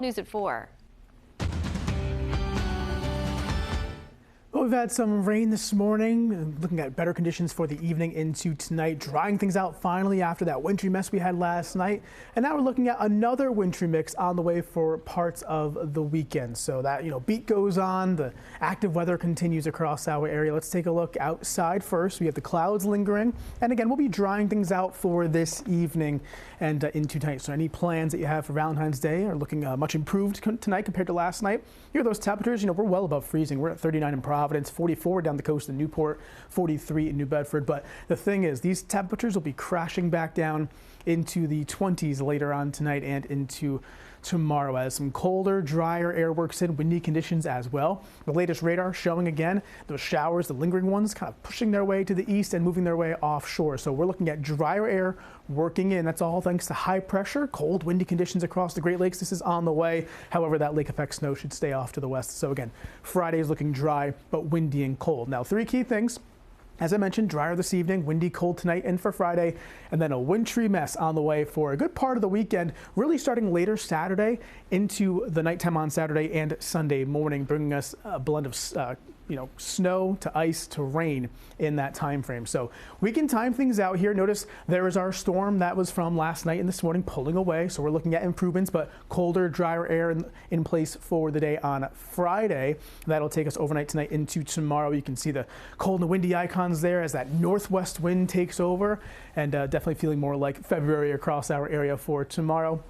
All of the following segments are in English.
News at 4. Well, we've had some rain this morning, looking at better conditions for the evening into tonight, drying things out finally after that wintry mess we had last night. And now we're looking at another wintry mix on the way for parts of the weekend. So that, beat goes on, the active weather continues across our area. Let's take a look outside first. We have the clouds lingering. And again, we'll be drying things out for this evening and into tonight. So any plans that you have for Valentine's Day are looking much improved tonight compared to last night. Here are those temperatures. We're well above freezing. We're at 39 in Providence, 44 down the coast in Newport, 43 in New Bedford. But the thing is, these temperatures will be crashing back down into the 20s later on tonight and into tomorrow as some colder, drier air works in, windy conditions as well. The latest radar showing again those showers, the lingering ones, kind of pushing their way to the east and moving their way offshore. So we're looking at drier air working in. That's all thanks to high pressure, cold, windy conditions across the Great Lakes. This is on the way. However, that lake effect snow should stay off to the west. So again, Friday is looking dry, but windy and cold. Now, three key things. As I mentioned, drier this evening, windy, cold tonight and for Friday, and then a wintry mess on the way for a good part of the weekend, really starting later Saturday into the nighttime on Saturday and Sunday morning, bringing us a blend of snow to ice to rain in that time frame. So we can time things out here. Notice there is our storm that was from last night and this morning pulling away. So we're looking at improvements, but colder, drier air in place for the day on Friday. That'll take us overnight tonight into tomorrow. You can see the cold and windy icons there as that northwest wind takes over, and definitely feeling more like February across our area for tomorrow.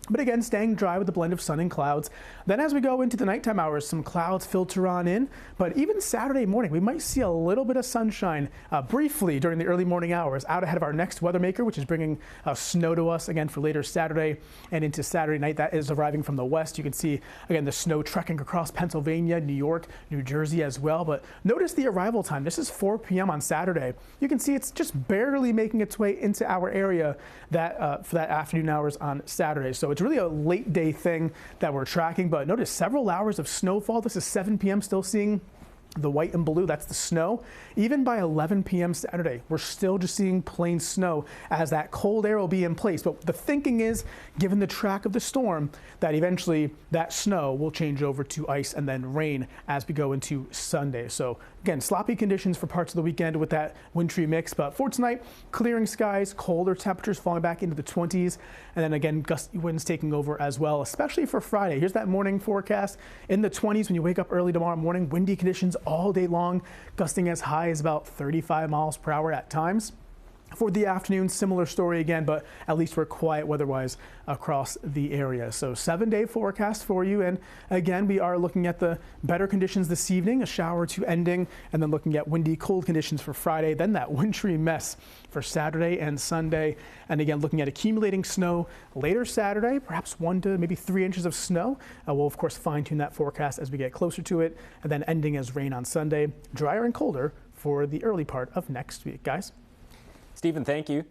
But again, staying dry with a blend of sun and clouds. Then as we go into the nighttime hours, some clouds filter on in. But even Saturday morning, we might see a little bit of sunshine briefly during the early morning hours out ahead of our next weather maker, which is bringing snow to us again for later Saturday and into Saturday night. That is arriving from the west. You can see, again, the snow trekking across Pennsylvania, New York, New Jersey as well. But notice the arrival time. This is 4 p.m. on Saturday. You can see it's just barely making its way into our area for that afternoon hours on Saturday. So it's really a late day thing that we're tracking, but notice several hours of snowfall. This is 7 p.m. still seeing the white and blue, that's the snow. Even by 11 p.m. Saturday, we're still just seeing plain snow as that cold air will be in place. But the thinking is, given the track of the storm, that eventually that snow will change over to ice and then rain as we go into Sunday. So again, sloppy conditions for parts of the weekend with that wintry mix. But for tonight, clearing skies, colder temperatures falling back into the 20s. And then again, gusty winds taking over as well, especially for Friday. Here's that morning forecast in the 20s when you wake up early tomorrow morning. Windy conditions all day long, gusting as high as about 35 miles per hour at times. For the afternoon, similar story again, but at least we're quiet weather-wise across the area. So 7-day forecast for you. And again, we are looking at the better conditions this evening, a shower or two ending, and then looking at windy, cold conditions for Friday, then that wintry mess for Saturday and Sunday. And again, looking at accumulating snow later Saturday, perhaps 1 to maybe 3 inches of snow. We'll, of course, fine-tune that forecast as we get closer to it, and then ending as rain on Sunday, drier and colder for the early part of next week, guys. Stephen, thank you.